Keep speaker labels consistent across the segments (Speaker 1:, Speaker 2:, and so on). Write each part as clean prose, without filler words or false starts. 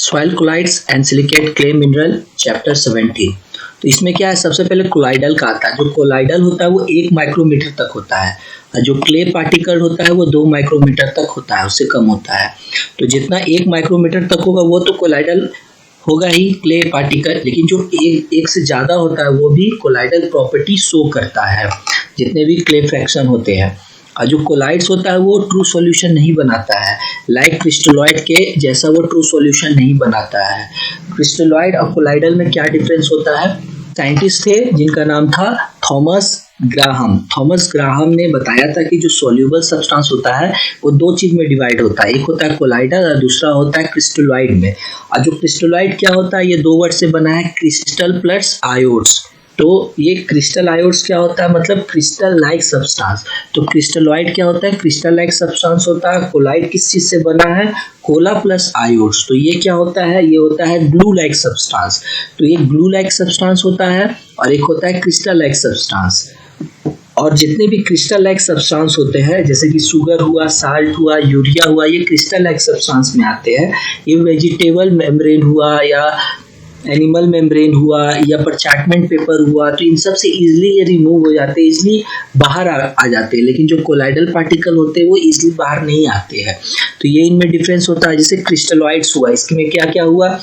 Speaker 1: Soil colloids and silicate clay mineral chapter 17। तो इसमें क्या है, सबसे पहले कोलाइडल का आता है। जो कोलाइडल होता है वो 1 माइक्रोमीटर तक होता है और जो क्ले पार्टिकल होता है वो 2 माइक्रोमीटर तक होता है, उससे कम होता है। तो जितना 1 माइक्रोमीटर तक होगा वो तो कोलाइडल होगा ही क्ले पार्टिकल, लेकिन जो एक से ज़्यादा होता है वो भी कोलाइडल प्रॉपर्टी शो करता है, जितने भी क्ले फ्रैक्शन होते हैं। और जो कोलाइड्स होता है वो ट्रू सॉल्यूशन नहीं बनाता है, लाइक क्रिस्टलॉइड के जैसा वो ट्रू सॉल्यूशन नहीं बनाता है। क्रिस्टलॉइड और कोलाइडल में क्या डिफरेंस होता है? साइंटिस्ट थे जिनका नाम था थॉमस ग्राहम। थॉमस ग्राहम ने बताया था कि जो सॉल्यूबल सब्सटेंस होता है वो 2 चीज में डिवाइड होता है, एक होता है कोलाइडल और दूसरा होता है क्रिस्टलॉइड में। और जो क्रिस्टलॉइड क्या होता है, ये 2 वर्ड से बना है, क्रिस्टल प्लस आयोड्स। तो ये क्रिस्टल आयोड्स क्या होता है, मतलब क्रिस्टल लाइक सब्सटेंस। तो क्रिस्टलॉइड क्या होता है, क्रिस्टल लाइक सब्सटेंस होता है। कोलाइड किस चीज से बना है, कोला प्लस आयोड्स। तो ये क्या होता है, ये होता है ग्लू लाइक सब्सटेंस। तो ये ग्लू लाइक सब्सटेंस होता है और एक होता है क्रिस्टल लाइक सब्सटेंस। और जितने भी क्रिस्टल लाइक सब्सटेंस होते हैं, जैसे कि शुगर हुआ, साल्ट हुआ, यूरिया हुआ, ये क्रिस्टल लाइक सब्सटेंस में आते हैं। ये वेजिटेबल मेम्ब्रेन हुआ या एनिमल मेम्ब्रेन हुआ या परचार्टमेंट पेपर हुआ, तो इन सब से इजीली ये रिमूव हो जाते हैं, इजीली बाहर आ जाते हैं। लेकिन जो कोलाइडल पार्टिकल होते हैं वो इजीली बाहर नहीं आते हैं। तो ये इनमें डिफरेंस होता है। जैसे क्रिस्टलॉइड्स हुआ, इसमें क्या क्या हुआ,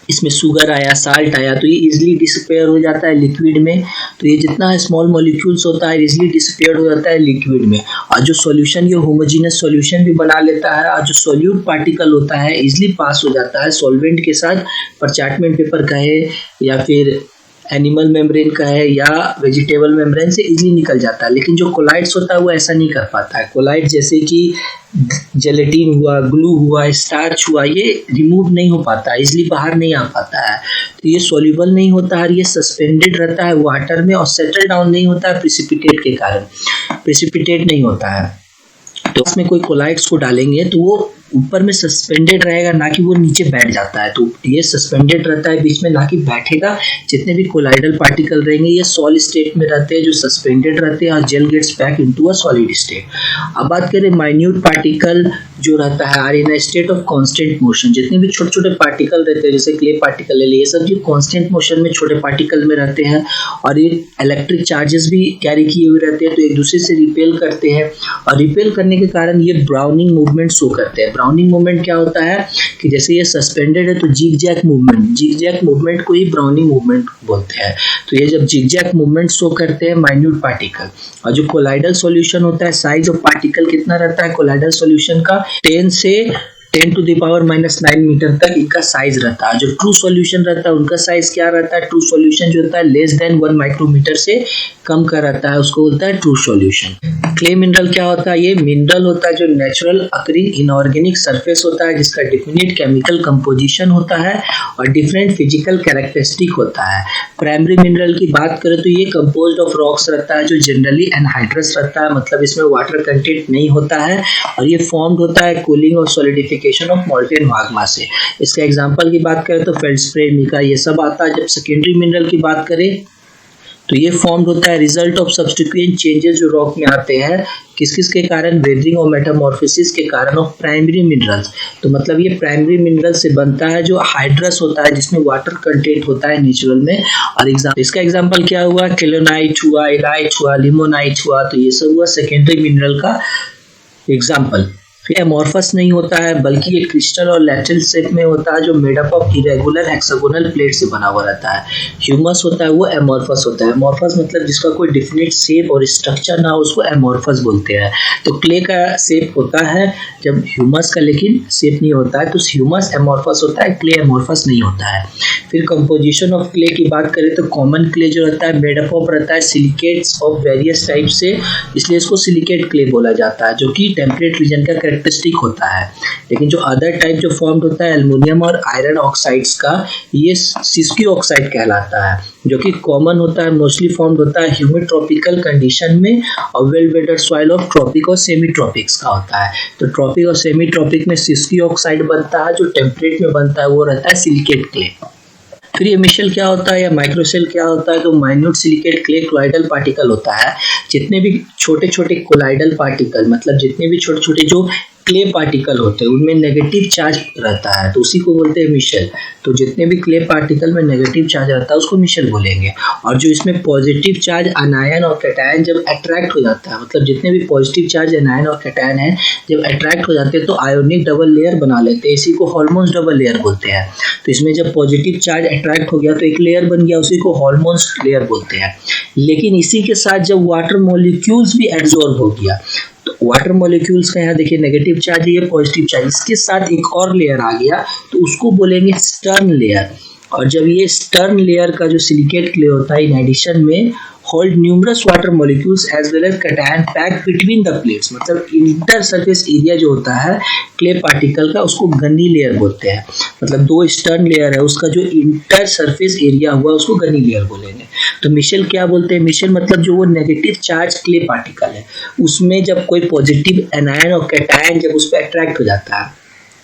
Speaker 1: इसमें शुगर आया, साल्ट आया, तो ये इजीली डिसअपेयर हो जाता है लिक्विड में। तो ये जितना स्मॉल मॉलिक्यूल्स होता है इजीली डिसअपेयर हो जाता है लिक्विड में। और जो सॉल्यूशन, ये होमोजेनस सॉल्यूशन भी बना लेता है। और जो सॉल्यूट पार्टिकल होता है इजीली पास हो जाता है सॉल्वेंट के साथ, परचार्टमेंट पेपर कहे या फिर एनिमल मेम्ब्रेन का है या वेजिटेबल मेम्ब्रेन से इजीली निकल जाता है। लेकिन जो कोलाइड्स होता है वो ऐसा नहीं कर पाता है। कोलाइड जैसे कि जेलेटिन हुआ, ग्लू हुआ, स्टार्च हुआ, ये रिमूव नहीं हो पाता है, इजीली बाहर नहीं आ पाता है। तो ये सॉल्युबल नहीं होता है, ये सस्पेंडेड रहता है वाटर में और सेटल डाउन नहीं होता है प्रेसिपिटेट के कारण, प्रेसिपिटेट नहीं होता है। तो इसमें कोई कोलाइड्स को डालेंगे तो वो ऊपर में सस्पेंडेड रहेगा, ना कि वो नीचे बैठ जाता है। तो ये सस्पेंडेड रहता है बीच में, ना कि बैठेगा। जितने भी कोलाइडल पार्टिकल रहेंगे ये सॉलिड स्टेट में रहते हैं, जो सस्पेंडेड रहते हैं और gel gets back into a solid state. अब बात करें माइन्यूट पार्टिकल जो रहता है are in a state of constant motion. जितने भी छोटे छोटे पार्टिकल रहते हैं, जैसे क्ले पार्टिकल ले लिए, ये सब जो कांस्टेंट मोशन में छोटे पार्टिकल में रहते हैं और ये इलेक्ट्रिक चार्जेस भी कैरी किए हुए रहते हैं, तो एक दूसरे से रिपेल करते हैं। और रिपेल करने के कारण ये ब्राउनिंग मूवमेंट शो करते हैं। ब्राउनिंग मूवमेंट क्या होता है कि जैसे ये सस्पेंडेड है तो जिग जैग मूवमेंट को ही ब्राउनिंग मूवमेंट बोलते हैं। तो ये जब जिग जैग मूवमेंट शो करते हैं माइन्यूट पार्टिकल। और जो कोलाइडल सॉल्यूशन होता है, साइज ऑफ पार्टिकल कितना रहता है कोलाइडल सॉल्यूशन का, 10 से 10 टू द पावर -9 मीटर तक इनका साइज रहता है। जो ट्रू सॉल्यूशन रहता है उनका साइज क्या रहता है, ट्रू सॉल्यूशन जो होता है लेस देन 1 माइक्रोमीटर से कम का रहता है, उसको बोलता है ट्रू सॉल्यूशन। क्ले मिनरल क्या होता है, ये मिनरल होता है जो नेचुरल अकरिंग इनऑर्गेनिक सरफेस होता है, जिसका डिफिनिट केमिकल कंपोजिशन होता है और डिफरेंट फिजिकल कैरेक्टरिस्टिक होता है। प्राइमरी मिनरल की बात करें तो ये कंपोज्ड ऑफ रॉक्स रहता है, जो जनरली एनहाइड्रस रहता है, मतलब इसमें वाटर कंटेंट नहीं होता है और ये फॉर्म्ड होता है कूलिंग और सॉलिडिफिकेशन ऑफ मोल्टेन मैग्मा से। इसका एग्जांपल की बात करें तो फेल्डस्पेर, मिका, ये सब आता है। जब सेकेंडरी मिनरल की बात करें तो ये फॉर्म्ड होता है रिजल्ट ऑफ सब्स्टिट्यूएंट चेंजेस जो रॉक में आते हैं, किस किस के कारण, वेदरिंग और मेटामॉर्फोसिस के कारण ऑफ प्राइमरी मिनरल्स। तो मतलब ये प्राइमरी मिनरल से बनता है जो हाइड्रस होता है, जिसमें वाटर कंटेंट होता है नेचुरल में। और इसका एग्जांपल क्या हुआ, केलोनाइट हुआ, इलाइट हुआ, लिमोनाइट हुआ, तो ये सब हुआ सेकेंडरी मिनरल का एग्जाम्पल। फिर एमॉर्फस नहीं होता है, बल्कि ये क्रिस्टल और लैटरल शेप में होता है, जो made up of irregular hexagonal plate से बना हुआ रहता है। ह्यूमस होता है वो एमॉर्फस होता है। एमॉर्फस मतलब जिसका कोई डिफिनिट शेप और स्ट्रक्चर ना हो, उसको एमॉर्फस बोलते हैं। तो क्ले का शेप होता है जब ह्यूमस का लेकिन शेप नहीं होता है, तो ह्यूमस एमॉर्फस होता है, क्ले एमॉर्फस नहीं होता है। फिर कंपोजिशन ऑफ क्ले की बात करें तो कॉमन क्ले जो रहता है मेड अप ऑफ रहता है सिलिकेट्स ऑफ वेरियस टाइप से, इसलिए इसको सिलिकेट क्ले बोला जाता है, जो कि टेम्परेट रीजन का कैरेक्टरिस्टिक होता है। लेकिन जो अदर टाइप जो फॉर्म्ड होता है एल्युमिनियम और आयरन ऑक्साइड्स का, ये सिस्की ऑक्साइड कहलाता है, जो कि कॉमन होता है, मोस्टली फॉर्म्ड होता है ह्यूमिड ट्रॉपिकल कंडीशन में और well weathered soil of tropic और सेमी ट्रॉपिक्स का होता है। तो ट्रॉपिक और सेमी ट्रॉपिक में सिस्की ऑक्साइड बनता है, जो टेम्परेट में बनता है वो रहता है सिलिकेट क्ले। फिर ये मिशेल क्या होता है या माइक्रोसेल क्या होता है, तो minute silicate clay colloidal particle होता है। जितने भी छोटे छोटे कोलाइडल पार्टिकल, मतलब जितने भी छोटे छोटे जो क्ले पार्टिकल होते हैं उनमें नेगेटिव चार्ज रहता है तो उसी को बोलते हैं मिशेल। तो जितने भी क्ले पार्टिकल में नेगेटिव चार्ज रहता है उसको मिशेल बोलेंगे। और जो इसमें पॉजिटिव चार्ज अनायन और कैटायन जब अट्रैक्ट हो जाता है, मतलब जितने भी पॉजिटिव चार्ज अनायन और कैटायन है जब अट्रैक्ट हो जाते हैं तो आयोनिक डबल लेयर बना लेते हैं, इसी को हॉर्मोन्स डबल लेयर बोलते हैं। तो इसमें जब पॉजिटिव चार्ज अट्रैक्ट हो गया तो एक लेयर बन गया, उसी को हॉर्मोन्स लेयर बोलते हैं। लेकिन इसी के साथ जब वाटर मॉलिक्यूल्स भी एब्जॉर्ब हो गया, तो वाटर मॉलिक्यूल्स का यहाँ देखिए नेगेटिव चार्ज है, ये पॉजिटिव चार्ज, इसके साथ एक और लेयर आ गया तो उसको बोलेंगे स्टर्न लेयर। और जब ये स्टर्न लेयर का जो सिलिकेट क्ले होता है इन एडिशन में hold numerous water molecules as well as cation packed between the plates, मतलब इंटर सरफेस एरिया जो होता है क्ले पार्टिकल का उसको गनी लेयर बोलते हैं। मतलब दो स्टर्न लेयर है उसका जो इंटर सरफेस एरिया हुआ उसको गनी लेयर बोलेंगे। तो मिशेल क्या बोलते हैं, मिशेल मतलब जो वो नेगेटिव चार्ज क्ले पार्टिकल है उसमें जब कोई पॉजिटिव एनायन और कैटायन जब उस पर अट्रैक्ट हो जाता है,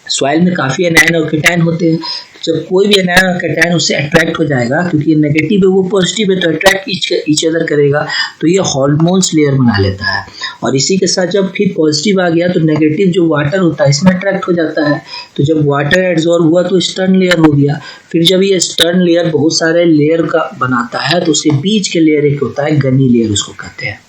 Speaker 1: सॉइल में काफ़ी एनायन और कैटायन होते हैं, जब कोई भी एनायन और कैटायन उससे अट्रैक्ट हो जाएगा क्योंकि नेगेटिव है वो पॉजिटिव है तो अट्रैक्ट ईच अदर करेगा, तो ये हॉर्मोन्स लेयर बना लेता है। और इसी के साथ जब फिर पॉजिटिव आ गया तो नेगेटिव जो वाटर होता है इसमें अट्रैक्ट हो जाता है, तो जब वाटर एब्जॉर्ब हुआ तो स्टर्न लेयर हो गया। फिर जब ये स्टर्न लेयर बहुत सारे लेयर का बनाता है तो उसके बीच के लेयर एक होता है गनी लेयर, उसको कहते हैं।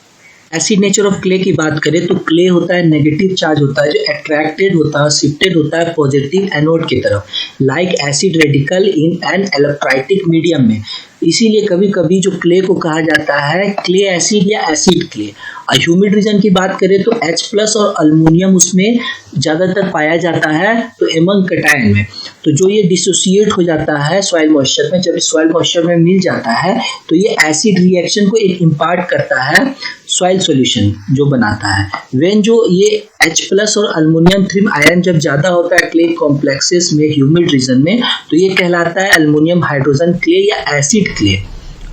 Speaker 1: एसिड नेचर ऑफ क्ले की बात करें तो क्ले होता है नेगेटिव चार्ज होता है जो अट्रैक्टेड होता है, शिफ्टेड होता है पॉजिटिव एनोड की तरफ, like acid radical in an electrolytic medium में। इसीलिए कभी कभी जो क्ले को कहा जाता है क्ले एसिड या एसिड क्ले। ह्यूमिड रीजन की बात करें तो H+ और अल्मोनियम उसमें ज़्यादातर पाया जाता है तो एमंग कैटायन में। तो जो ये डिसोसिएट हो जाता है सॉइल मॉइस्चर में, जब इस सॉइल मॉइस्चर में मिल जाता है तो ये एसिड रिएक्शन को एक इम्पार्ट करता है सॉइल सॉल्यूशन जो बनाता है। व्हेन जो ये H+ और अल्मोनियम थ्रिम आयन जब ज़्यादा होता है क्ले कॉम्प्लेक्सेस में ह्यूमिड रीजन में तो ये कहलाता है अल्मोनियम हाइड्रोजन क्ले या एसिड क्ले।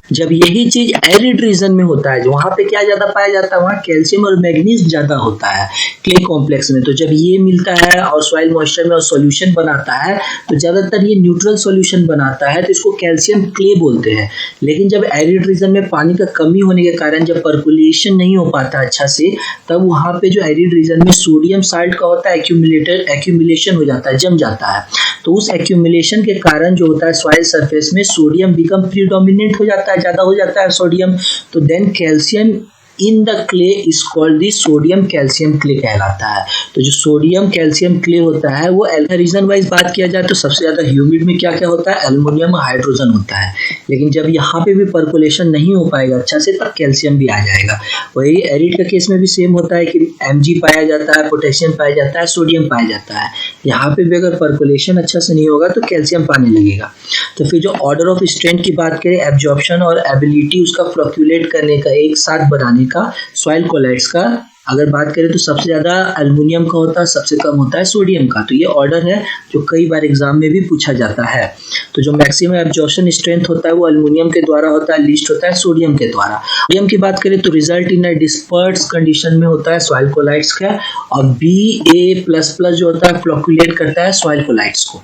Speaker 1: जब यही चीज एरिड रीजन में होता है, जो वहाँ पे क्या ज्यादा पाया जाता है, वहाँ कैल्शियम और मैग्नीज ज्यादा होता है क्ले कॉम्प्लेक्स में। तो जब ये मिलता है और सॉइल मॉइस्चर में और सॉल्यूशन बनाता है तो ज्यादातर ये न्यूट्रल सॉल्यूशन बनाता है, तो इसको कैल्शियम क्ले बोलते हैं। लेकिन जब एरिड रीजन में पानी का कमी होने के कारण जब पर्कुलेशन नहीं हो पाता अच्छा से, तब वहाँ पे जो एरिड रीजन में सोडियम साल्ट का होता है एक्यूमुलेशन हो जाता है, जम जाता है। तो उस एक्यूमुलेशन के कारण जो होता है सॉइल सरफेस में सोडियम बिकम प्रीडोमिनेंट हो जाता है, ज्यादा हो जाता है सोडियम। तो then calcium in the clay is called the sodium calcium clay कहलाता है। तो जो सोडियम कैल्शियम क्ले होता है वो रीजन वाइज बात किया जाए तो सबसे ज्यादा ह्यूमिड में क्या क्या होता है, एल्युमिनियम हाइड्रोजन होता है। लेकिन जब यहाँ पे भी पर्कुलेशन नहीं हो पाएगा अच्छा से तब कैल्शियम भी आ जाएगा। वही एरिड का केस में भी सेम होता है कि Mg पाया जाता है, पोटेशियम पाया जाता है, सोडियम पाया जाता है। यहाँ पे भी अगर पर्कुलेशन अच्छा से नहीं होगा तो कैल्शियम पाने लगेगा। तो फिर जो ऑर्डर ऑफ स्ट्रेंथ की बात करें, एब्जॉर्प्शन और एबिलिटी उसका फ्लक्चुएट करने का, एक साथ बनाने का सॉइल कोलाइड्स का अगर बात करें तो सबसे ज्यादा एल्युमिनियम का होता है, सबसे कम होता है सोडियम का। तो ये ऑर्डर है जो कई बार एग्जाम में भी पूछा जाता है। तो जो मैक्सिमम एब्जॉर्प्शन स्ट्रेंथ होता है वो एल्युमिनियम के द्वारा होता है, लीस्ट होता है सोडियम के द्वारा। सोडियम की बात करें तो रिजल्ट इन डिस्पर्स कंडीशन में होता है सॉइल कोलाइड्स का, और Ba++ जो होता है फ्लक्चुएट करता है सॉइल कोलाइड्स को।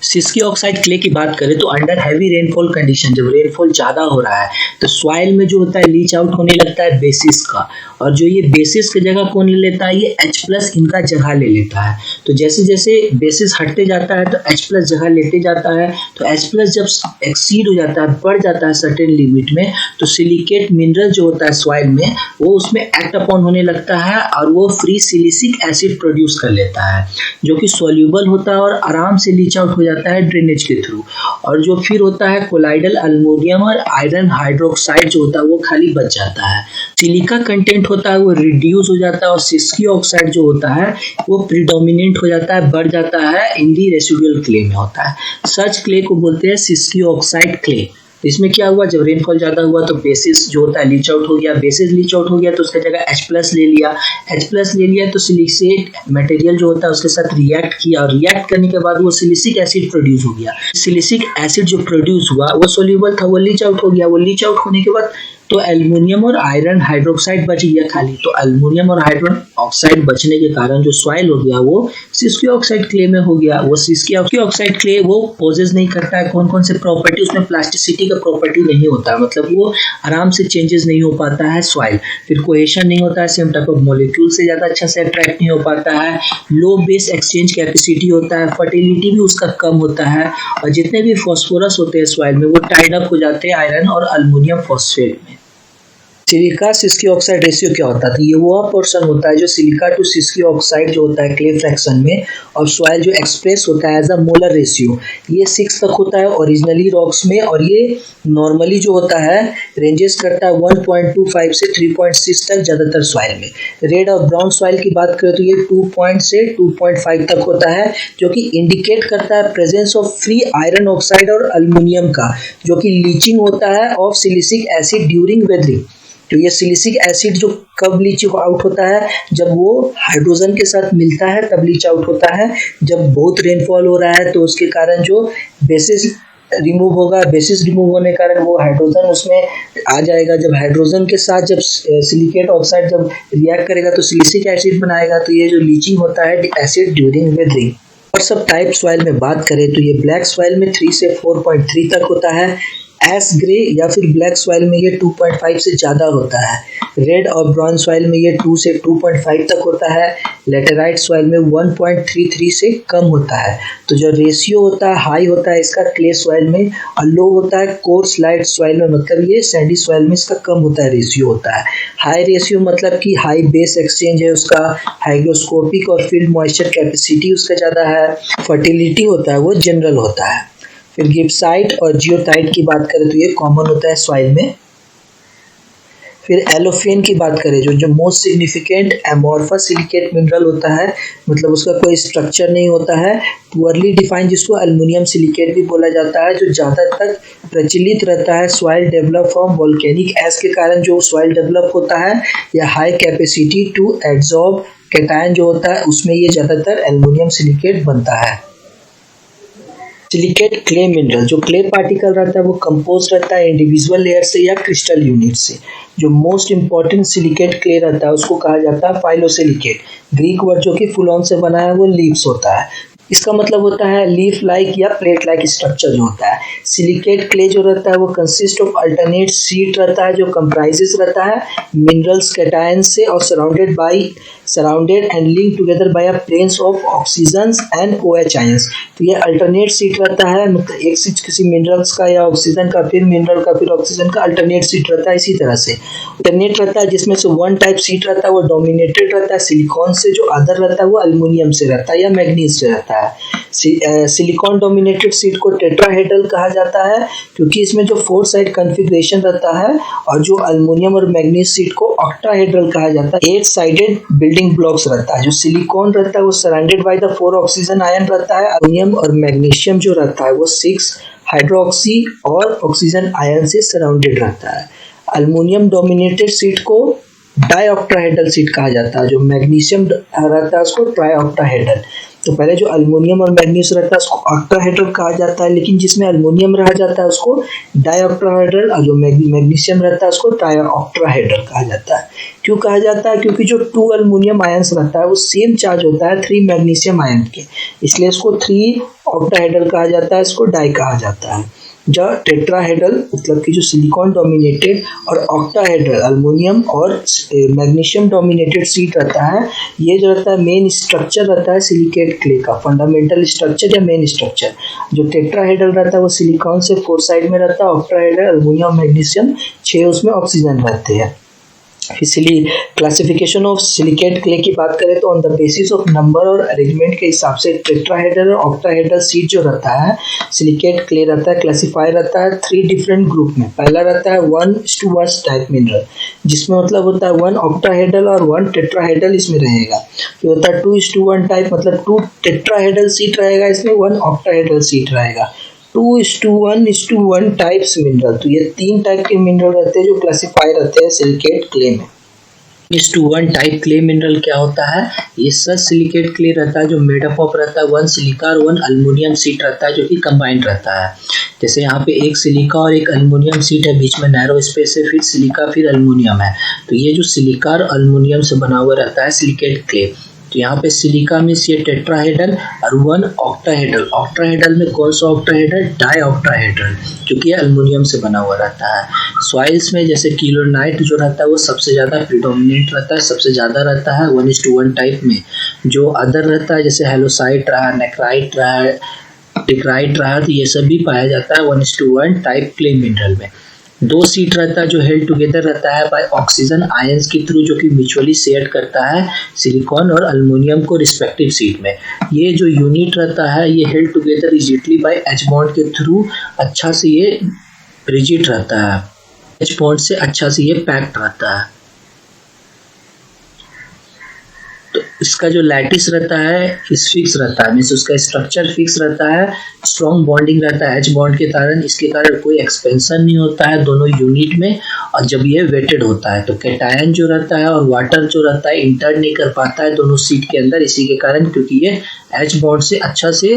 Speaker 1: सिस्की ऑक्साइड क्ले की बात करें तो अंडर हैवी रेनफॉल कंडीशन, जब रेनफॉल ज़्यादा हो रहा है तो सॉइल में जो होता है लीच आउट होने लगता है बेसिस का, और जो ये बेसिस की जगह कौन ले लेता है, ये H+ इनका जगह ले लेता है। तो जैसे जैसे बेसिस हटते जाता है तो H+ जगह लेते जाता है। तो H+ जब एक्सीड हो जाता है, बढ़ जाता है सर्टेन लिमिट में, तो सिलिकेट मिनरल जो होता है सॉइल में वो उसमें एक्ट अपॉन होने लगता है और वो फ्री सिलिसिक एसिड प्रोड्यूस कर लेता है जो कि सोल्यूबल होता है और आराम से लीच आउट हो जाता है ड्रेनेज के थ्रू। और जो फिर होता है कोलाइडल अल्मोनियम और आयरन हाइड्रोक्साइड जो होता है वो खाली बच जाता है। सिलिका कंटेंट होता है वो रिड्यूस हो जाता है और सिस्की ऑक्साइड जो होता है वो प्रीडोमिनेंट हो जाता है, बढ़ जाता है इन दी रेसिडुअल क्ले में होता है। सच क्ले को बोलते हैं सिस्की ऑक्साइड क्ले। इसमें क्या हुआ, जब रेनफॉल ज़्यादा हुआ तो बेसिस जो होता है लीच आउट हो गया, बेसिस लीच आउट हो गया तो उसका जगह H+ ले लिया, H+ ले लिया तो सिलिकेट मटेरियल जो होता है उसके साथ रिएक्ट किया, और रिएक्ट करने के बाद वो सिलिसिक एसिड प्रोड्यूस हो गया। सिलिसिक एसिड जो प्रोड्यूस हुआ वो सोल्यूबल था, वो लीच आउट हो गया। वो लीच आउट होने के बाद तो एल्युमिनियम और आयरन हाइड्रोक्साइड बच गया खाली। तो एल्युमिनियम और आयरन ऑक्साइड बचने के कारण जो सॉइल हो गया वो सिस्की ऑक्साइड क्ले में हो गया। वो सिस्की ऑक्साइड क्ले वो पोजेस नहीं करता है कौन कौन से प्रॉपर्टी, उसमें प्लास्टिसिटी का प्रॉपर्टी नहीं होता, मतलब वो आराम से चेंजेस नहीं हो पाता है सॉइल, फिर कोहेशन नहीं होता है, सेम टाइप ऑफ मॉलिक्यूल से ज़्यादा अच्छा से अट्रैक्ट नहीं हो पाता है, लो बेस एक्सचेंज कैपेसिटी होता है, फर्टिलिटी भी उसका कम होता है, और जितने भी फॉस्फोरस होते हैं सॉइल में वो टाइड अप हो जाते हैं आयरन और अल्युमिनियम फॉस्फेट में। सिलिका सिस्की ऑक्साइड रेशियो क्या होता है? तो ये वो पोर्शन होता है जो सिलिका टू सिस्की ऑक्साइड जो होता है क्ले फ्रैक्शन में, और सॉइल जो एक्सप्रेस होता है एज अ मोलर रेशियो, ये 6 तक होता है ओरिजिनली रॉक्स में, और ये नॉर्मली जो होता है रेंजेस करता है 1.25 से 3.6 तक ज़्यादातर सॉइल में। रेड और ब्राउन सॉइल की बात करें तो ये 2 से 2.5 तक होता है, जो कि इंडिकेट करता है presence of free iron oxide और अल्युमिनियम का, जो कि लीचिंग होता है of silicic acid during weathering. तो ये सिलिसिक एसिड जो कब लीच आउट होता है, जब वो हाइड्रोजन के साथ मिलता है तब लीच आउट होता है। जब बहुत रेनफॉल हो रहा है तो उसके कारण जो बेसिस रिमूव होगा, बेसिस रिमूव होने के कारण वो हाइड्रोजन उसमें आ जाएगा। जब हाइड्रोजन के साथ जब सिलिकेट ऑक्साइड जब रिएक्ट करेगा तो सिलिसिक एसिड बनाएगा। तो ये जो लीचिंग होता है एसिड ड्यूरिंग वेदरिंग। और सब टाइप सॉइल में बात करें तो ये ब्लैक सॉइल में 3 से 4.3 तक होता है, एस ग्रे या फिर ब्लैक सॉइल में ये 2.5 से ज़्यादा होता है, रेड और ब्राउन सॉइल में ये 2 से 2.5 तक होता है, लेटेराइट सॉइल में 1.33 से कम होता है। तो जो रेशियो होता है हाई होता है इसका क्ले सॉइल में, और लो होता है कोर्स लाइट सॉइल में, मतलब ये सैंडी सॉइल में इसका कम होता है रेशियो होता है। हाई रेशियो मतलब कि हाई बेस एक्सचेंज है उसका, हाइग्रोस्कोपिक और फील्ड मॉइस्चर कैपेसिटी उसका ज़्यादा है, फर्टिलिटी होता है वो जनरल होता है। फिर गिब्साइट और जियोटाइट की बात करें तो ये कॉमन होता है सॉइल में। फिर एलोफेन की बात करें जो most significant amorphous silicate mineral होता है, मतलब उसका कोई स्ट्रक्चर नहीं होता है, पुअरली डिफाइंड, जिसको एल्युमिनियम सिलिकेट भी बोला जाता है, जो ज़्यादातर प्रचलित रहता है soil develop from volcanic ash के कारण जो सॉइल डेवलप होता है, या high capacity to absorb cation जो होता है उसमें ये ज़्यादातर एल्युमिनियम सिलिकेट बनता है। सिलिकेट क्ले मिनरल जो क्ले पार्टिकल रहता है वो कंपोज रहता है इंडिविजुअल लेयर से या क्रिस्टल यूनिट से। जो मोस्ट इंपॉर्टेंट सिलिकेट क्ले रहता है उसको कहा जाता है फाइलोसिलिकेट। ग्रीक वर्ड जो कि फुलॉन से बना है वो लीव्स होता है, इसका मतलब होता है लीफ लाइक या प्लेट लाइक स्ट्रक्चर जो होता है। सिलिकेट क्ले जो रहता है वो कंसिस्ट ऑफ अल्टरनेट सीट रहता है जो कंप्राइजेस रहता है मिनरल्स कैटायन से, और surrounded and link together by a planes of oxygen and OH ions. तो ये अल्टरनेट सीट रहता है, मतलब एक सीट किसी मिनरल्स का या ऑक्सीजन का, फिर मिनरल का, फिर ऑक्सीजन का, अल्टरनेट सीट रहता है। इसी तरह से अल्टरनेट रहता है जिसमें से वन टाइप सीट रहता है वो डोमिनेटेड रहता है सिलिकॉन से, जो अदर रहता है वो एल्युमिनियम से रहता है या मैग्नीज से रहता है। सिलिकॉन डोमिनेटेड सीट को टेट्राहेड्रल कहा जाता है क्योंकि इसमें जो 4 साइड कॉन्फ़िगरेशन रहता है, और जो एल्युमिनियम और मैग्नीज सीट को ऑक्टाहेड्रल कहा जाता है। 8 साइडेड बिल्डिंग ब्लॉक्स रहता है। जो सिलिकॉन रहता है वो surrounded by the 4 oxygen ion रहता है। एल्युमिनियम और मैग्नीशियम जो रहता है वो 6 हाइड्रोक्सी और ऑक्सीजन आयन से सराउंडेड रहता है। एल्युमिनियम डोमिनेटेड सीट को डाइऑक्टाहेड्रल सीट कहा जाता है। जो मैग्नीशियम रहता है उसको ट्राइऑक्टाहेड्रल। तो पहले जो एल्युमिनियम और मैग्नीशियम रहता है उसको ऑक्टाहेड्रल कहा जाता है, लेकिन जिसमें एल्युमिनियम रह जाता है उसको डाइऑक्टाहेड्रल, और जो मैग्नीशियम रहता है उसको ट्राइऑक्टाहेड्रल कहा जाता है। क्यों कहा जाता है? क्योंकि जो 2 एल्युमिनियम आयंस रहता है वो सेम चार्ज होता है 3 मैग्नीशियम आयन के, इसलिए इसको 3 ऑक्टाहेड्रल कहा जाता है, इसको डाई कहा जाता है। जो टेट्राहेड्रल मतलब कि जो सिलिकॉन डोमिनेटेड और ऑक्टाहेड्रल एल्युमिनियम और मैग्नीशियम डोमिनेटेड सीट रहता है, ये जो रहता है मेन स्ट्रक्चर रहता है सिलिकेट क्ले का, फंडामेंटल स्ट्रक्चर या मेन स्ट्रक्चर। जो टेट्राहेड्रल रहता है वो सिलिकॉन से 4 साइड में रहता है, ऑक्टाहेड्रल एल्युमिनियम मैग्नीशियम 6 उसमें ऑक्सीजन रहते हैं। इसलिए क्लासिफिकेशन ऑफ सिलिकेट क्ले की बात करें तो on the basis of number और अरेंजमेंट के हिसाब से टेट्राहेड्रल और ऑक्टाहेड्रल सीट जो रहता है सिलिकेट क्ले रहता है, क्लासिफाई रहता है 3 डिफरेंट ग्रुप में। पहला रहता है 1:1 टाइप मिनरल, जिसमें मतलब होता है 1 ऑक्टाहेड्रल और 1 टेट्राहेड्रल इसमें रहेगा। फिर होता है 2:1 टाइप, मतलब 2 टेट्राहेड्रल सीट रहेगा, इसमें 1 ऑक्टाहेड्रल सीट रहेगा। 2:1 टाइप्स मिनरल, तो ये 3 टाइप के मिनरल रहते हैं जो क्लासिफाई रहते हैं सिलिकेट क्ले में। 1:1 टाइप क्ले मिनरल क्या होता है? ये सच सिलिकेट क्ले रहता है जो मेड अप ऑफ रहता है 1 सिलिका और 1 अल्युमिनियम सीट रहता है जो कि कंबाइंड रहता है। जैसे यहाँ पे एक सिलिका और एक अल्युमिनियम सीट है, बीच में नैरो स्पेस है, फिर सिलिका फिर अल्युमिनियम है। तो ये जो सिलिका और अल्युमिनियम से बना हुआ रहता है सिलिकेट क्ले। तो यहाँ पे सिलिका मीन्स ये टेट्राहेड्रल और 1 ऑक्टाहेड्रल। ऑक्टाहेड्रल में कौन सा ऑक्टाहेड्रल? डाई ऑक्टाहेड्रल, क्योंकि ये अल्युमिनियम से बना हुआ रहता है। सॉइल्स में जैसे कीलोनाइट जो रहता है वो सबसे ज़्यादा प्रिडोमिनेंट रहता है, सबसे ज़्यादा रहता है 1:1 टाइप में। जो अदर रहता है जैसे हेलोसाइट रहा, नेक्राइट रहा, टिक्राइट रहा, तो ये सब भी पाया जाता है 1:1 टाइप क्ले मिनरल में। 2 सीट रहता है जो हेल्ड टुगेदर रहता है बाय ऑक्सीजन आयंस के थ्रू, जो कि म्यूचुअली शेयर करता है सिलिकॉन और अल्युमिनियम को रिस्पेक्टिव सीट में। ये जो यूनिट रहता है ये held together rigidly by H bond के थ्रू, अच्छा से ये रिजिड रहता है, एच बॉन्ड से अच्छा से ये पैक्ड रहता है। तो इसका जो लैटिस रहता है इस फिक्स रहता है, मीन्स उसका स्ट्रक्चर फिक्स रहता है, स्ट्रॉन्ग बॉन्डिंग रहता है एच बॉन्ड के कारण, इसके कारण कोई एक्सपेंशन नहीं होता है दोनों यूनिट में। और जब ये वेटेड होता है तो कैटायन जो रहता है और वाटर जो रहता है इंटर नहीं कर पाता है दोनों सीट के अंदर, इसी के कारण, क्योंकि ये एच बॉन्ड से अच्छा से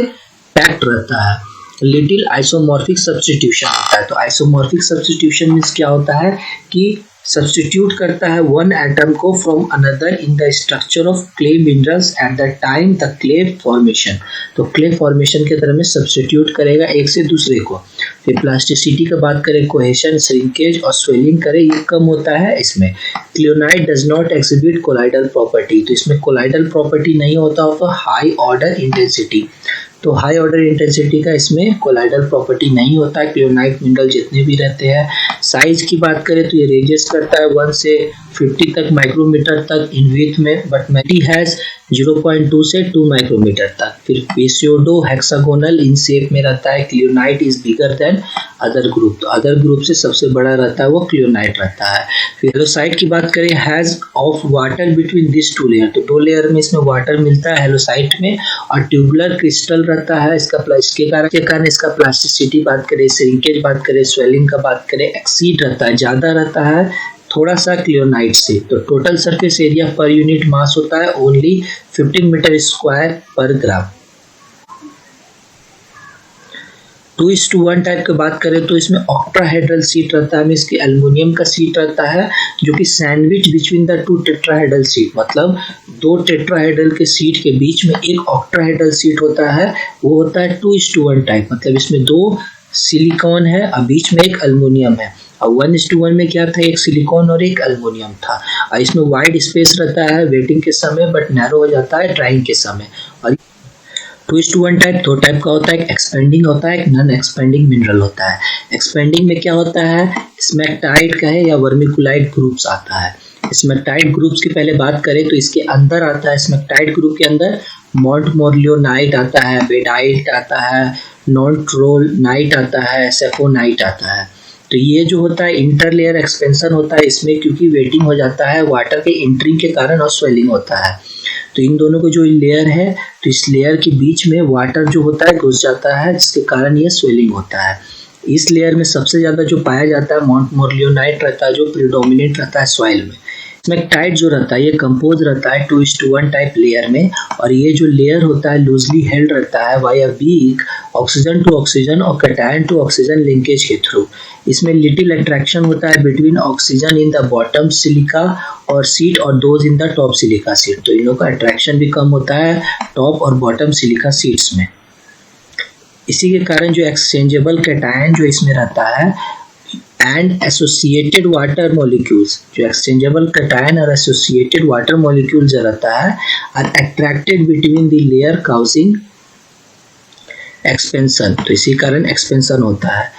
Speaker 1: पैक्ड रहता है। लिटिल आइसोमॉर्फिक सब्स्टिट्यूशन होता है। तो आइसोमॉर्फिक सब्स्टिट्यूशन मीन्स क्या होता है कि सब्स्टिट्यूट करता है वन एटम को from another in the structure of clay minerals at the time the clay formation. तो क्ले फॉर्मेशन के तरह में सब्स्टिट्यूट करेगा एक से दूसरे को। फिर प्लास्टिसिटी का बात करें, कोहेशन, श्रिंकेज और स्वेलिंग करें, ये कम होता है इसमें। Kaolinite does not exhibit colloidal property, तो इसमें कोलाइडल प्रॉपर्टी नहीं होता होगा हाई ऑर्डर इंटेंसिटी। तो हाई ऑर्डर इंटेंसिटी का इसमें कोलाइडल प्रॉपर्टी नहीं होता है क्लियोनाइट मिनरल जितने भी रहते हैं। साइज की बात करें तो ये रेंजेस करता है 1 से 50 तक माइक्रोमीटर तक इन विड्थ में, बट मैटी हैज 0.2 से 2 माइक्रोमीटर तक। फिर पेसियोडो हेक्सागोनल इन शेप में रहता है। Kaolinite is bigger than other group, तो अदर ग्रुप से सबसे बड़ा रहता है वो क्लियोनाइट रहता है। फिर हेलोसाइट की बात करें, has of water between this 2 layer, तो 2 लेयर में इसमें वाटर मिलता है हेलोसाइट में, और ट्यूबुलर क्रिस्टल रहता है इसके कारण इसका प्लास्टिसिटी बात करें, श्रिंकेज बात करें, स्वेलिंग का बात करें, एक्सीड रहता है, ज़्यादा रहता है थोड़ा सा क्लियोनाइट से। तो total surface area per unit मास होता है ओनली 15 मीटर स्क्वायर पर ग्राम। 2:1 टाइप की बात करें तो इसमें ऑक्टाहेड्रल सीट रहता है, इसके एल्युमिनियम का सीट रहता है जो कि sandwich between the 2 tetrahedral seat, मतलब 2 टेट्राहेड्रल के सीट के बीच में एक ऑक्टाहेड्रल सीट होता है, वो होता है 2:1 टाइप, मतलब इसमें 2 सिलिकॉन है और बीच में एक एल्युमिनियम है। और 1:1 में क्या था, एक सिलिकॉन और एक एल्युमिनियम था। और इसमें वाइड स्पेस रहता है वेटिंग के समय, बट नैरो हो जाता है ड्राइंग के समय। और 2:1 टाइप 2 टाइप का होता है, एक एक्सपेंडिंग होता है, एक नॉन एक्सपेंडिंग मिनरल होता है। एक्सपेंडिंग में क्या होता है, स्मेक्टाइट का है या वर्मिकुलाइट ग्रुप्स आता है। स्मेक्टाइट ग्रुप्स की पहले बात करें तो इसके अंदर आता है, स्मेक्टाइट ग्रुप के अंदर मोंटमोर्लियोनाइट आता है, बेडाइट आता है, नॉन्ट्रोनाइट आता है, सेफोनाइट आता है। तो ये जो होता है इंटरलेयर एक्सपेंशन होता है इसमें, क्योंकि वेटिंग हो जाता है वाटर के एंट्रिंग के कारण और स्वेलिंग होता है। तो इन दोनों को जो लेयर है, तो इस लेयर के बीच में वाटर जो होता है घुस जाता है, जिसके कारण ये स्वेलिंग होता है। इस लेयर में सबसे ज़्यादा जो पाया जाता है मोंटमोर्लियोनाइट रहता है, जो प्रीडोमिनेंट रहता है सॉइल में। स्मेक्टाइट जो रहता है ये कंपोज रहता है 2:1 टाइप लेयर में, और ये जो लेयर होता है लूजली हेल्ड रहता है by a weak oxygen to oxygen और कैटायन टू ऑक्सीजन लिंकेज के थ्रू। इसमें लिटिल अट्रैक्शन होता है between oxygen in the bottom silica और सीट और those in the top silica sheet. तो इन लोगों का अट्रैक्शन भी कम होता है टॉप और बॉटम सिलिका सीट्स में। इसी के कारण जो एक्सचेंजेबल कैटायन जो इसमें रहता है एंड एसोसिएटेड वाटर मॉलिक्यूल्स, जो एक्सचेंजेबल कैटायन और एसोसिएटेड वाटर मॉलिक्यूल जो रहता है are attracted between the layer causing expansion. तो इसी कारण एक्सपेंशन होता है।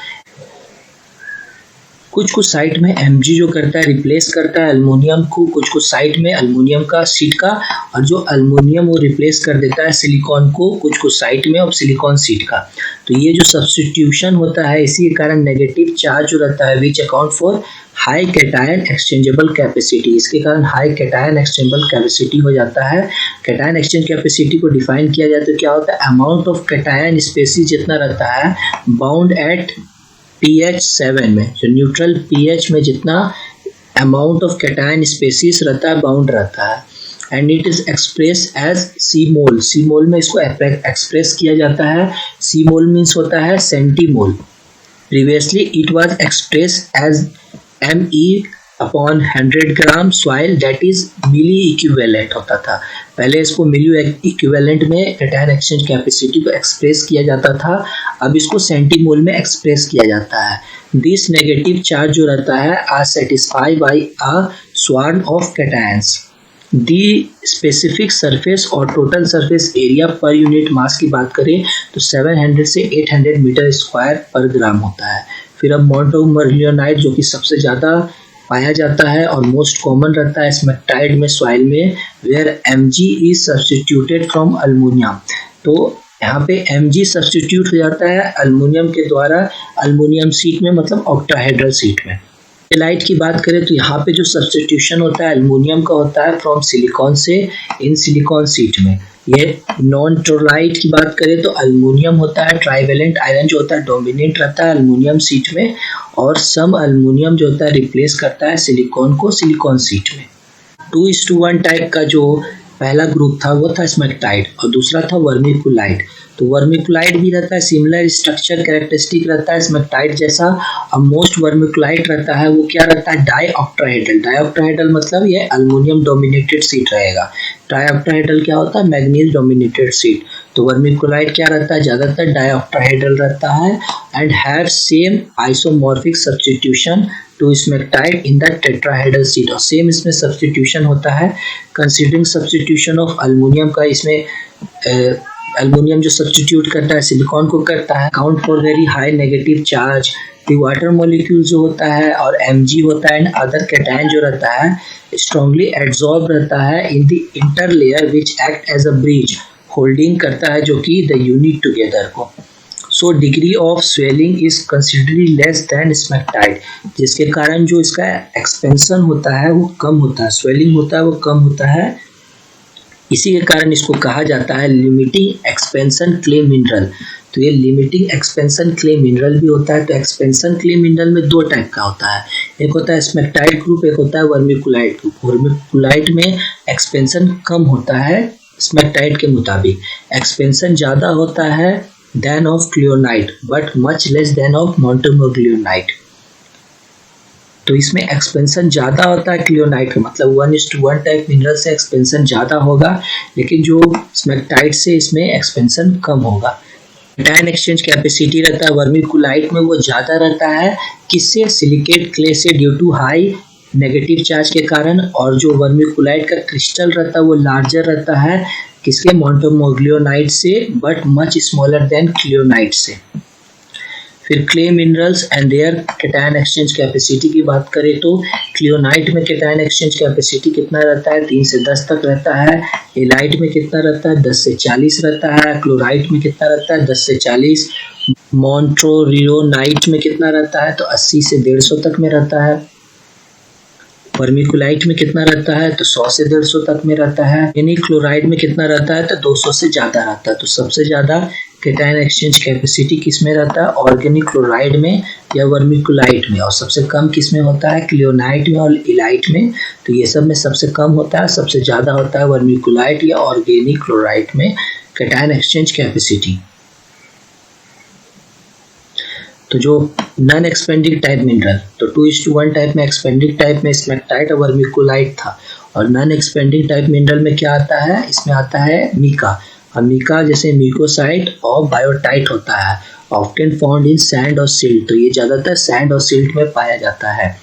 Speaker 1: कुछ साइट में Mg जो करता है रिप्लेस करता है एल्युमिनियम को, कुछ साइट में एल्युमिनियम का सीट का, और जो एल्युमिनियम वो रिप्लेस कर देता है सिलिकॉन को कुछ साइट में, और सिलिकॉन सीट का। तो ये जो सब्स्टिट्यूशन होता है इसी के कारण नेगेटिव चार्ज जो रहता है which account for high cation exchangeable capacity, इसके कारण हाई कैटायन एक्सचेंजेबल कैपेसिटी हो जाता है। कैटायन एक्सचेंज कैपेसिटी को डिफाइन किया जाए तो क्या होता है, अमाउंट ऑफ कैटायन स्पेसीज जितना रहता है बाउंड एट pH 7 में, जो न्यूट्रल pH में जितना अमाउंट ऑफ कैटायन स्पेसीज रहता है, बाउंड रहता है, and it is express as C mole. C mole में इसको एक्सप्रेस किया जाता है। सी मोल मीन्स होता है centimole. Previously it was express as ME upon 100 gram soil, that is milli equivalent होता था। पहले इसको मिली इक्विवेलेंट में कैटायन एक्सचेंज कैपेसिटी को एक्सप्रेस किया जाता था, अब इसको सेंटीमोल में एक्सप्रेस किया जाता है। दिस नेगेटिव चार्ज जो रहता है are satisfied by a swarm of cations. The specific surface और total surface area per unit mass की बात करें तो 700 से 800 मीटर स्क्वायर पर ग्राम होता है। फिर अब मोंटोमर्लियोनाइट जो कि सबसे ज़्यादा पाया जाता है और मोस्ट कॉमन रहता है स्मेक्टाइड में, सॉइल में, where Mg is substituted from aluminium. तो यहाँ पे Mg सब्सटीट्यूट हो जाता है अल्मोनियम के द्वारा, अल्मोनियम सीट में, मतलब ऑक्टाहेड्रल सीट में। लाइट की बात करें तो यहाँ पे जो सब्सटीट्यूशन होता है अल्मोनियम का होता है फ्रॉम सिलिकॉन से इन सिलिकॉन सीट में। ये नॉन टोरलाइट की बात करें तो अल्मोनियम होता है, ट्राइवेलेंट आयरन जो होता है डोमिनेट रहता है अल्मोनियम सीट में, और सम अल्मोनियम जो होता है रिप्लेस करता है सिलिकॉन को सिलिकॉन सीट में। 2:1 टाइप का जो पहला ग्रुप था वो था स्मेक्टाइड और दूसरा था वर्मिकुलाइट। तो वर्मिकुलाइट भी रहता है, सिमिलर स्ट्रक्चर कैरेक्टरिस्टिक रहता है स्मेक्टाइड जैसा। अब मोस्ट वर्मिकुलाइट रहता है वो क्या रहता है, डाईऑक्टाहेड्रल। डाईऑक्टाहेड्रल मतलब ये अल्मोनियम डोमिनेटेड सीट रहेगा। ट्राईऑक्टाहेड्रल क्या होता है, मैग्नीज डोमिनेटेड सीट। तो वर्मिकुलाइट क्या रहता है, ज़्यादातर डाईऑक्टाहेड्रल रहता है and have same isomorphic substitution to smectite in the tetrahedral sheet. और सेम इसमें सब्स्टिट्यूशन होता है कंसिडरिंग सब्स्टिट्यूशन ऑफ अल्मोनियम का। इसमें अल्मोनियम जो सब्स्टिट्यूट करता है सिलिकॉन को करता है। Count for very high negative charge the water molecule जो होता है और Mg होता है एंड अदर कैटायन जो रहता है स्ट्रांगली एड्सॉर्ब रहता है in the inter layer which act as a bridge, holding करता है जो कि द यूनिट टुगेदर को। So degree of swelling is considerably less than smectite, जिसके कारण जो इसका एक्सपेंशन होता है वो कम होता है, स्वेलिंग होता है वो कम होता है। इसी के कारण इसको कहा जाता है लिमिटिंग एक्सपेंशन क्ले मिनरल। तो ये लिमिटिंग एक्सपेंशन क्ले मिनरल भी होता है। तो एक्सपेंशन क्ले मिनरल में दो टाइप का होता है, एक होता है स्मेक्टाइड ग्रुप, एक होता है वर्मिकुलाइट ग्रुप। वर्मिकुलाइट में एक्सपेंशन कम होता है स्मेक्टाइड के मुताबिक, एक्सपेंशन ज़्यादा होता है than of kaolinite but much less than of montmorillonite. तो इसमें एक्सपेंशन ज़्यादा होता है क्लियोनाइट का, मतलब 1:1 टाइप मिनरल से एक्सपेंशन ज़्यादा होगा, लेकिन जो स्मेक्टाइट से इसमें एक्सपेंशन कम होगा। कैटायन एक्सचेंज कैपेसिटी रहता है वर्मिकुलाइट में वो ज़्यादा रहता है, किससे, सिलिकेट क्ले से, due to high negative charge के कारण। और जो वर्मिकुलाइट का क्रिस्टल रहता है वो लार्जर रहता है किसके, मोंटोमर्लियोनाइट से, but much smaller than kaolinite से। फिर clay minerals and their cation exchange capacity की बात करें तो क्लियोनाइट में कैटायन एक्सचेंज कैपेसिटी कितना रहता है, 3 से 10 तक रहता है। एलाइट में कितना रहता है, 10 से 40 रहता है। क्लोराइट में कितना रहता है, 10 से 40। मोंटोरियोनाइट में कितना रहता है, तो 80 से 150 तक में रहता है। वर्मिकुलाइट में कितना रहता है, तो 100 से 150 तक में रहता है। यानी क्लोराइड में कितना रहता है, तो 200 से ज़्यादा रहता है। तो सबसे ज़्यादा कैटायन एक्सचेंज कैपेसिटी किस में रहता है, ऑर्गेनिक क्लोराइड में या वर्मिकुलाइट में, और सबसे कम किस में होता है, क्लियोनाइट में और इलाइट में। तो ये सब में सबसे कम होता है, सबसे ज़्यादा होता है वर्मिकुलाइट या ऑर्गेनिक क्लोराइड में कैटायन एक्सचेंज कैपेसिटी। तो जो नॉन एक्सपेंडिंग टाइप मिनरल, तो 2:1 टाइप में एक्सपेंडिंग टाइप में स्मेक्टाइट और वर्मिकुलाइट था, और नॉन एक्सपेंडिंग टाइप मिनरल में क्या आता है, इसमें आता है मीका। और मीका जैसे मिकोसाइट और बायोटाइट होता है, ऑफ्टन फाउंड इन सैंड और सिल्ट। तो ये ज़्यादातर सैंड और सिल्ट में पाया जाता है।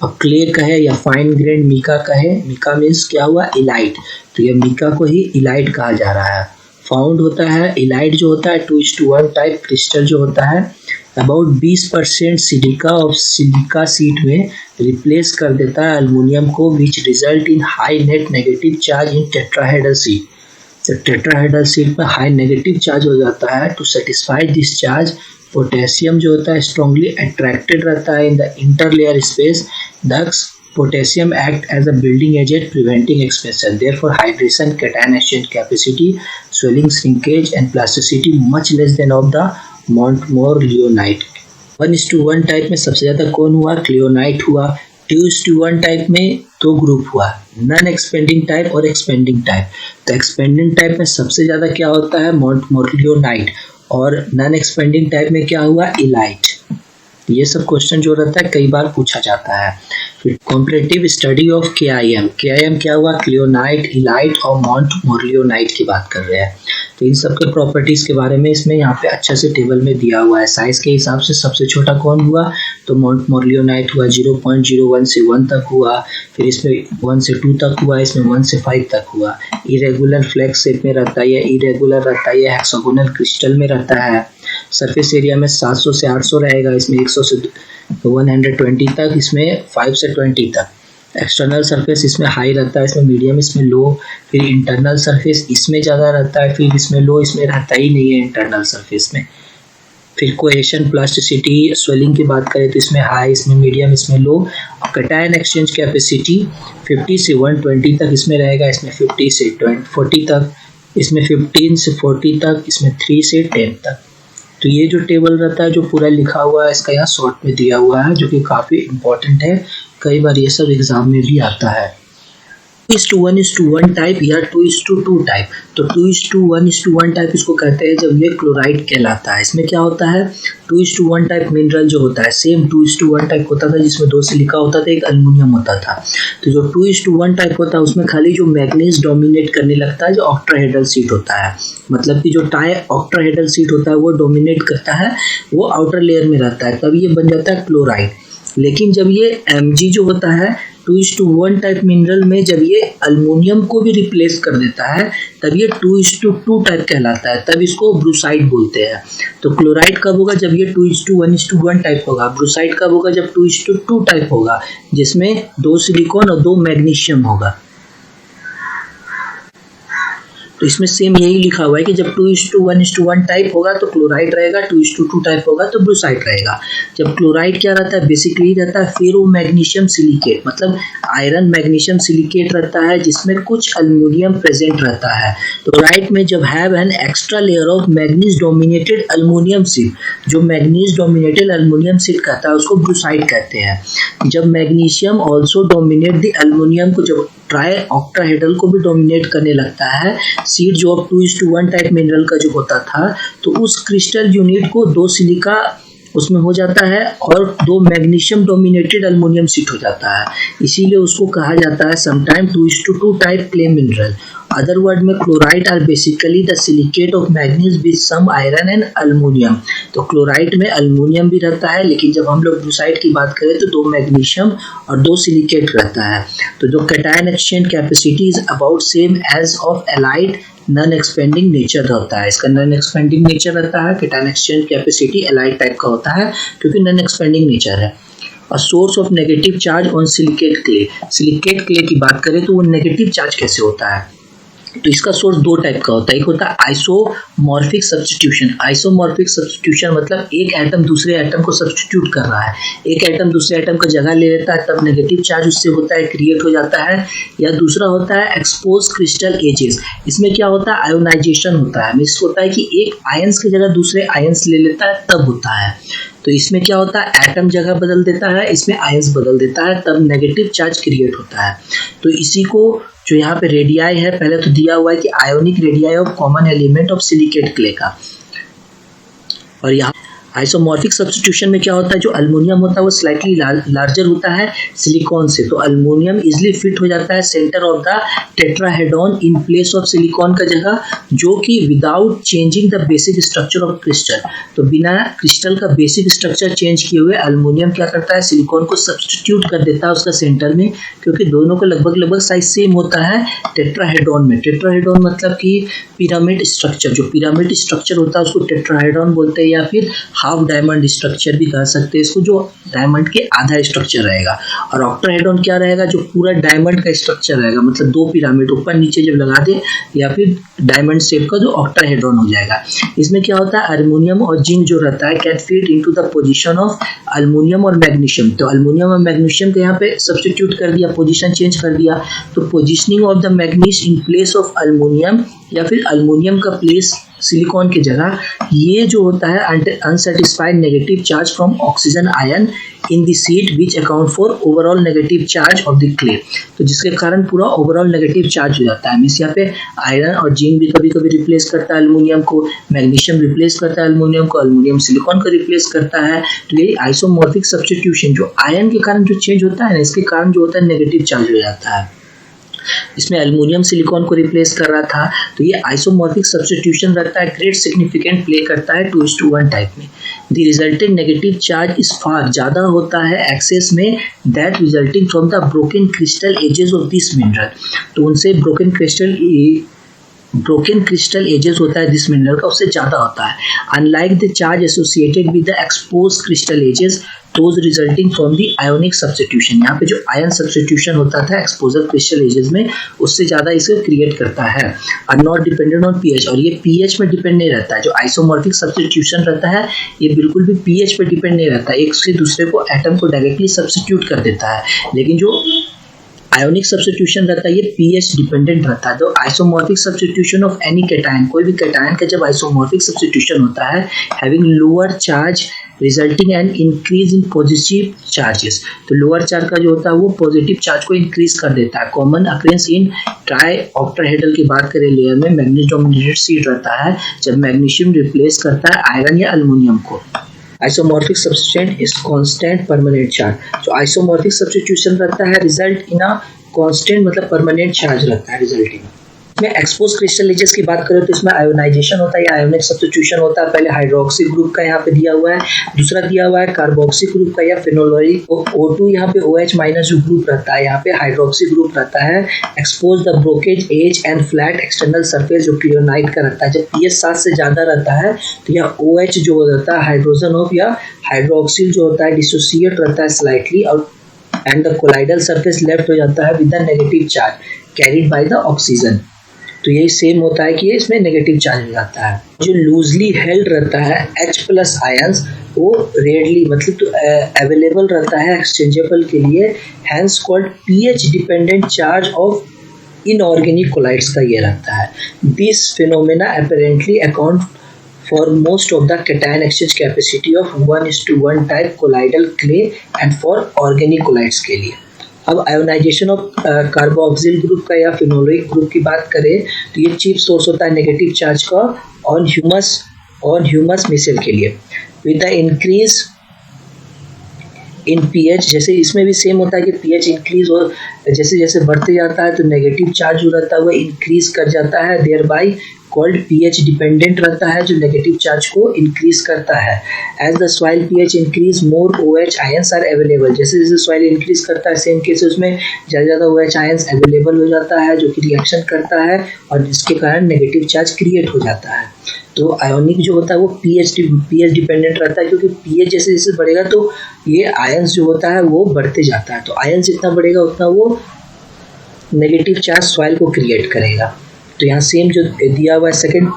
Speaker 1: और क्ले कहे या फाइन ग्रेन मीका कहे, मीका मीन्स क्या हुआ, इलाइट, तो ये मीका को ही इलाइट कहा जा रहा है। फाउंड होता है इलाइट जो होता है 2:1 टाइप क्रिस्टल जो होता है अबाउट 20% सिलिका और सिलिका सीट में रिप्लेस कर देता है अल्मोनियम को, which result in high net negative charge in tetrahedral sheet. तो टेट्राहेड्रल सीट में हाई नेगेटिव चार्ज हो जाता है। To satisfy this charge potassium जो होता है स्ट्रांगली अट्रैक्टेड रहता है in the inter layer space, दस potassium act as a building agent preventing expansion, therefore hydration, cation exchange capacity, swelling, shrinkage and plasticity much less than of the Montmorillonite। 1:1 type में सबसे ज़्यादा कौन हुआ, क्लियोनाइट हुआ 2:1 type में दो ग्रुप हुआ, नॉन एक्सपेंडिंग टाइप और एक्सपेंडिंग टाइप। तो एक्सपेंडिंग टाइप में सबसे ज़्यादा क्या होता है, मोरलियोनाइट, और नॉन एक्सपेंडिंग टाइप में क्या हुआ, इलाइट। ये सब क्वेश्चन जो रहता है कई बार पूछा जाता है। फिर comparative study of KIM, KIM क्या हुआ, क्लियोनाइट, इलाइट और मोरलियोनाइट की बात कर रहे हैं। तो इन सब के प्रॉपर्टीज के बारे में इसमें यहाँ पे अच्छे से टेबल में दिया हुआ है। साइज के हिसाब से सबसे छोटा कौन हुआ, तो मोरलियोनाइट हुआ, 0.01 से 1 तक हुआ। फिर इसमें 1 से 2 तक हुआ, इसमें 1 से 5 तक हुआ। इरेगुलर फ्लैग शेप में रहता है, या इरेगुलर रहता है, या हेक्सागोनल क्रिस्टल में रहता है। सरफेस एरिया में 700 से 800 रहेगा, इसमें 100 से 120 तक, इसमें 5 से 20 तक। एक्सटर्नल सरफेस इसमें हाई रहता है, इसमें मीडियम, इसमें लो। फिर इंटरनल सरफेस इसमें ज़्यादा रहता है, फिर इसमें लो, इसमें रहता ही नहीं है इंटरनल सरफेस में। फिर कोहेशन, प्लास्टिसिटी, स्वेलिंग की बात करें तो इसमें हाई, इसमें मीडियम, इसमें लो। कैटायन एक्सचेंज कैपेसिटी 50 से 120 तक इसमें रहेगा, इसमें 50 से 40 तक, इसमें 15 से 40 तक, इसमें 3 से 10 तक। तो ये जो टेबल रहता है जो पूरा लिखा हुआ है, इसका यहाँ शॉर्ट में दिया हुआ है, जो कि काफ़ी इंपॉर्टेंट है। कई बार ये सब एग्जाम में भी आता है। 2:1 टाइप या 2:2 टाइप। तो 2:1 टाइप इसको कहते हैं जब ये क्लोराइड कहलाता है। इसमें क्या होता है, 2:1 टाइप मिनरल जो होता है, सेम 2:1 टाइप होता था जिसमें 2 सिलिका होता था, एक एल्युमिनियम होता था। तो जो 2:1 टाइप होता है उसमें खाली जो मैग्नीज डोमिनेट करने लगता है, जो ऑक्टाहेड्रल शीट होता है। मतलब कि जो ऑक्टाहेड्रल शीट होता है वो डोमिनेट करता है, वो आउटर लेयर में रहता है, तब ये बन जाता है क्लोराइड। लेकिन जब ये Mg जो होता है 2:1 टाइप मिनरल में, जब ये अल्मोनियम को भी रिप्लेस कर देता है, तब ये 2:2 टाइप कहलाता है, तब इसको ब्रूसाइड बोलते हैं। तो क्लोराइड कब होगा, जब ये 2:1 टाइप होगा। ब्रूसाइड कब होगा, जब 2:2 टाइप होगा, जिसमें 2 सिलिकॉन और 2 मैग्नीशियम होगा। तो इसमें सेम यही लिखा हुआ है कि जब 2:1 टाइप होगा तो क्लोराइड रहेगा, 2:2 टाइप होगा तो ब्रूसाइड रहेगा। जब क्लोराइड क्या रहता है, बेसिकली रहता है फेरो मैग्नीशियम सिलिकेट, मतलब आयरन मैग्नीशियम सिलिकेट रहता है जिसमें कुछ अल्युमिनियम प्रेजेंट रहता है। तो क्लोराइड में जब have an extra layer of manganese dominated aluminium sheet, जो मैग्नीज डोमिनेटेड अल्युमिनियम शीट कहता है उसको ब्रूसाइड कहते हैं। जब magnesium also dominate the aluminium को, जब ट्राई ऑक्टाहेड्रल को भी डोमिनेट करने लगता है सीट जो अब 2:1 टाइप मिनरल का जो होता था, तो उस क्रिस्टल यूनिट को 2 सिलिका उसमें हो जाता है और 2 मैग्नीशियम डोमिनेटेड अल्युमिनियम सीट हो जाता है। इसीलिए उसको कहा जाता है sometime 2:2 type clay mineral. Other word में chloride are basically the silicate of manganese with some iron and aluminium. तो क्लोराइड में अल्युमिनियम भी रहता है, लेकिन जब हम लोग ब्रूसाइड की बात करें तो 2 मैग्नीशियम और 2 सिलिकेट रहता है। तो जो cation exchange capacity is about same as of illite non expanding nature होता है। इसका नॉन एक्सपेंडिंग नेचर रहता है। Cation exchange capacity illite type का होता है क्योंकि नॉन एक्सपेंडिंग नेचर है। और source of negative charge on silicate clay. Silicate clay की बात करें तो वो नेगेटिव चार्ज कैसे होता है, तो इसका सोर्स 2 टाइप का होता है। एक होता है आइसोमॉर्फिक सब्स्टिट्यूशन। आइसोमॉर्फिक सब्स्टिट्यूशन मतलब एक एटम दूसरे एटम को सब्स्टिट्यूट कर रहा है, एक एटम दूसरे एटम का जगह ले लेता है, तब नेगेटिव चार्ज उससे होता है, क्रिएट हो जाता है। या दूसरा होता है एक्सपोज क्रिस्टल एजेस। इसमें क्या होता है, आयोनाइजेशन होता है। इसमें होता है कि एक आयंस की जगह दूसरे आयंस ले लेता है, तब होता है। तो इसमें क्या होता है, एटम जगह बदल देता है, इसमें आयंस बदल देता है, तब नेगेटिव चार्ज क्रिएट होता है। तो इसी को जो यहाँ पे रेडियाई है, पहले तो दिया हुआ है कि ionic radii of common element of silicate clay का। और यहाँ आइसोमॉर्फिक सब्स्टिट्यूशन में क्या होता है, जो अल्युमिनियम होता है वो स्लाइटली लार्जर होता है सिलिकॉन से, तो अल्युमिनियम इजिली फिट हो जाता है centre of the tetrahedron in place of silicon का जगह, जो कि without changing the basic structure of crystal. तो बिना क्रिस्टल का बेसिक स्ट्रक्चर चेंज किए हुए अल्युमिनियम क्या करता है, सिलिकॉन को सब्स्टिट्यूट कर देता है उसका सेंटर में, क्योंकि दोनों का लगभग साइज सेम होता है टेट्राहेड्रॉन में। टेट्राहेड्रॉन मतलब कि पिरामिड स्ट्रक्चर, जो पिरामिड स्ट्रक्चर होता है उसको टेट्राहेड्रॉन बोलते हैं, या फिर हाफ डायमंड स्ट्रक्चर भी कह सकते हैं इसको, जो डायमंड के आधा स्ट्रक्चर रहेगा। और ऑक्टाहेड्रॉन क्या रहेगा, जो पूरा डायमंड का स्ट्रक्चर रहेगा, मतलब 2 पिरामिड ऊपर नीचे जब लगा दे, या फिर डायमंड शेप का जो ऑक्टाहेड्रॉन हो जाएगा। इसमें क्या होता है, अल्युमिनियम और जिंक जो रहता है can fit into the position of aluminium और मैग्नीशियम। तो अल्युमिनियम और मैग्नीशियम को यहाँ पे सब्स्टिट्यूट कर दिया, पोजीशन चेंज कर दिया। तो positioning of the manganese in place of aluminium या फिर अल्युमिनियम का प्लेस सिलिकॉन की जगह, ये जो होता है unsatisfied negative charge from oxygen ion in the seat which account for overall negative charge of the clay. तो जिसके कारण पूरा ओवरऑल नेगेटिव चार्ज हो जाता है। मीन्स यहाँ पे आयरन और जिंक भी कभी कभी रिप्लेस करता है अल्युमिनियम को, मैग्नीशियम रिप्लेस करता है अल्युमिनियम को, अल्युमिनियम सिलिकॉन को रिप्लेस करता है। तो यही आइसोमॉर्फिक सब्स्टिट्यूशन जो आयन के कारण जो चेंज होता है ना, इसके कारण जो होता है नेगेटिव चार्ज हो जाता है। इसमें एल्युमिनियम सिलिकॉन को रिप्लेस कर रहा था, तो ये आइसोमॉर्फिक सब्स्टिट्यूशन रहता है, ग्रेट सिग्निफिकेंट प्ले करता है 2:1 टाइप में। The resultant negative charge is far ज़्यादा होता है एक्सेस में that resulting from the broken crystal edges of this mineral. तो उनसे ब्रोकन क्रिस्टल एजेस होता है दिस मिनरल का, उससे ज़्यादा होता है। Unlike the charge associated with the expose crystal edges those resulting from the ionic substitution। यहाँ पे जो आयन सब्स्टिट्यूशन होता था एक्सपोजर क्रिस्टल एजेस में, उससे ज़्यादा इसे क्रिएट करता है। Are not dependent on pH, और ये पीएच पे डिपेंड नहीं रहता है। जो आइसोमॉर्फिक सब्स्टिट्यूशन रहता है ये बिल्कुल भी पीएच पे डिपेंड नहीं रहता है, एक से दूसरे को एटम को डायरेक्टली सब्स्टिट्यूट कर देता है। लेकिन जो आयोनिक सब्स्टिट्यूशन रहता है ये पीएच डिपेंडेंट रहता है। तो isomorphic substitution of any cation, कोई भी कैटायन का जब आइसोमॉर्फिक सब्स्टिट्यूशन होता है having lower charge resulting an increase in positive charges, तो लोअर चार्ज का जो होता है वो पॉजिटिव चार्ज को इंक्रीज कर देता है। कॉमन अक्रेंस इन ट्राई ऑक्टाहेड्रल की बात करें लेयर में मैग्नीज डोमिनेटेड सीट रहता है, जब मैग्नीशियम रिप्लेस करता है आयरन या एल्युमिनियम को। Isomorphic substitution is constant permanent charge. जो आइसोमॉर्फिक सब्स्टिट्यूशन रहता है रिजल्ट इन अ कांस्टेंट मतलब परमानेंट चार्ज रहता है रिजल्टिंग। इसमें एक्सपोज क्रिस्टल एजेस की बात करें तो इसमें आयोनाइजेशन होता है या आयोनिक सब्स्टिट्यूशन होता है। पहले हाइड्रोक्सी ग्रुप का यहाँ पे दिया हुआ है, दूसरा दिया हुआ है कार्बोक्सी ग्रुप का या फिनोलिक O2, यहाँ पे OH माइनस जो ग्रुप रहता है यहाँ पे हाइड्रोक्सी ग्रुप रहता है। Expose the broken edge and flat external surface जो क्लियोनाइट का रहता है। जब pH 7 से ज़्यादा रहता है तो यह OH जो रहता है हाइड्रोजन ऑफ या हाइड्रोक्सिल जो होता है डिसोसिएट रहता है स्लाइटली, और and the colloidal surface left हो जाता है with the negative charge carried by the oxygen. तो यही सेम होता है कि ये इसमें नेगेटिव चार्ज हो जाता है। जो लूजली हेल्ड रहता है H+ आयंस वो रेयरली मतलब तो अवेलेबल रहता है एक्सचेंजेबल के लिए, hence called pH dependent charge of inorganic colloids का ये रहता है। This phenomena apparently account for most of the cation exchange capacity of 1:1 type colloidal clay and for organic colloids के लिए। अब आयोनाइजेशन ऑफ कार्बोक्सिल ग्रुप का या phenolic group की बात करें तो ये चीप सोर्स होता है नेगेटिव चार्ज का ऑन ह्यूमस मिसल के लिए। With the increase in pH, जैसे इसमें भी सेम होता है कि pH इंक्रीज हो जैसे जैसे बढ़ते जाता है तो नेगेटिव चार्ज हो रहता है वो इंक्रीज कर जाता है, thereby called pH dependent रहता है जो नेगेटिव चार्ज को इंक्रीज करता है। As the soil pH increase more OH ions are available, जैसे जैसे सॉइल इंक्रीज करता है सेम केस उसमें ज़्यादा ज़्यादा OH आयंस अवेलेबल हो जाता है जो कि रिएक्शन करता है और जिसके कारण नेगेटिव चार्ज क्रिएट हो जाता है। तो आयोनिक जो होता है वो pH डिपेंडेंट रहता है, क्योंकि pH जैसे जैसे बढ़ेगा तो ये आयंस जो होता है वो बढ़ते जाता है। तो आयंस जितना बढ़ेगा उतना वो नेगेटिव चार्ज सॉइल को क्रिएट करेगा। तो यहाँ सेम जो दिया हुआ है second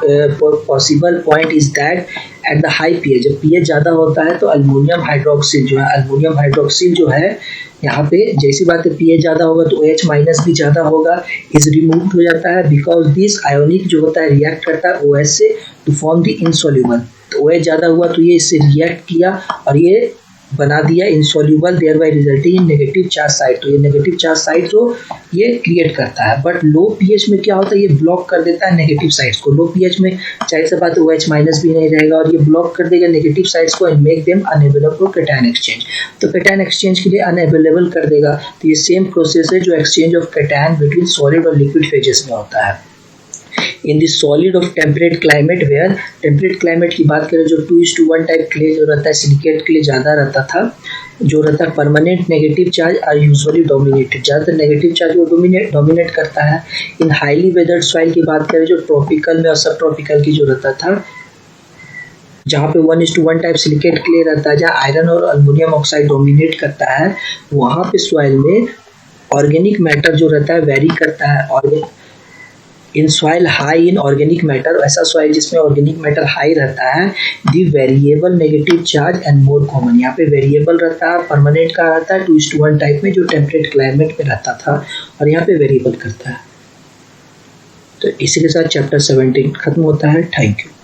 Speaker 1: possible point is that at the high pH, जब pH ज़्यादा होता है तो अल्युमिनियम हाइड्रोक्सिल जो है यहाँ पे जैसी बात है pH ज़्यादा होगा तो OH माइनस भी ज़्यादा होगा, इज रिमूव हो जाता है बिकॉज दिस आयोनिक जो होता है रिएक्ट करता है OH से टू फॉर्म द इनसॉल्यूबल। तो OH ज़्यादा हुआ तो ये इससे रिएक्ट किया और ये बना दिया insoluble, thereby resulting in negative charge site. तो ये नेगेटिव चार्ज साइड जो ये क्रिएट करता है। बट लो pH में क्या होता है ये ब्लॉक कर देता है नेगेटिव साइड्स को। लो pH में चाहे से बात OH माइनस भी नहीं रहेगा और ये ब्लॉक कर देगा नेगेटिव साइड्स को and make them unavailable for cation exchange. तो कैटायन एक्सचेंज के लिए अनअवेलेबल कर देगा। तो ये सेम प्रोसेस है जो exchange of cation between solid और लिक्विड फेजेस में होता है। In the solid of temperate climate where, temperate climate की बात करें जो 2:1 टाइप क्ले जो रहता है सिलिकेट के लिए ज़्यादा रहता था, जो रहता है permanent negative charge are usually dominated, ज़्यादातर नेगेटिव चार्ज वो डोमिनेट करता है। इन हाईली वेदर्ड सॉइल की बात करें जो ट्रॉपिकल में और सब ट्रॉपिकल की जो रहता था, जहाँ पे 1:1 टाइप सिलिकेट क्ले रहता है, जहाँ आयरन और अल्युमिनियम ऑक्साइड डोमिनेट करता है, वहाँ पे सॉइल में ऑर्गेनिक मैटर जो रहता है वेरी करता है। और in soil high in organic matter, ऐसा सॉइल जिसमें ऑर्गेनिक मैटर हाई रहता है, the variable negative charge and more common. यहाँ पे वेरिएबल रहता है, परमानेंट का रहता है 2:1 टाइप में जो टेम्परेट क्लाइमेट में रहता था, और यहाँ पे वेरिएबल करता है। तो इसी के साथ चैप्टर 17 खत्म होता है। Thank you.